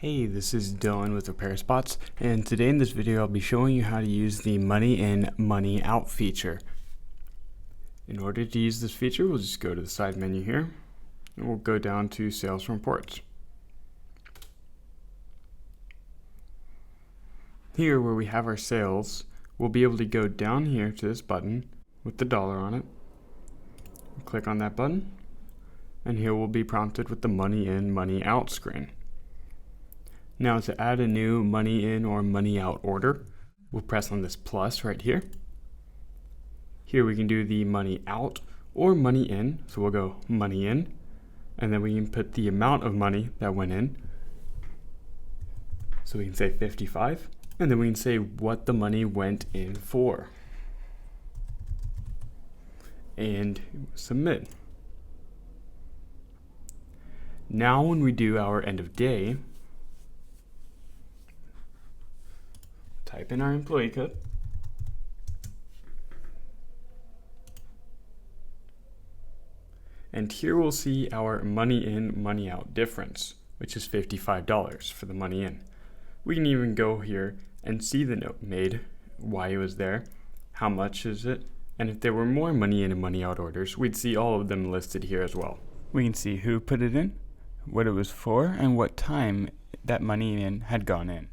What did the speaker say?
Hey, this is Dylan with RepairSpots, and today in this video I'll be showing you how to use the Money In, Money Out feature. In order to use this feature, we'll just go to the side menu here, and we'll go down to Sales Reports. Here where we have our sales, we'll be able to go down here to this button with the dollar on it. We'll click on that button, and here we'll be prompted with the Money In, Money Out screen. Now to add a new money in or money out order, we'll press on this plus right here. Here we can do the money out or money in. So we'll go money in, and then we can put the amount of money that went in. So we can say 55, and then we can say what the money went in for. And submit. Now when we do our end of day, type in our employee code, and here we'll see our money in, money out difference, which is $55 for the money in. We can even go here and see the note made, why it was there, how much is it, and if there were more money in and money out orders, we'd see all of them listed here as well. We can see who put it in, what it was for, and what time that money in had gone in.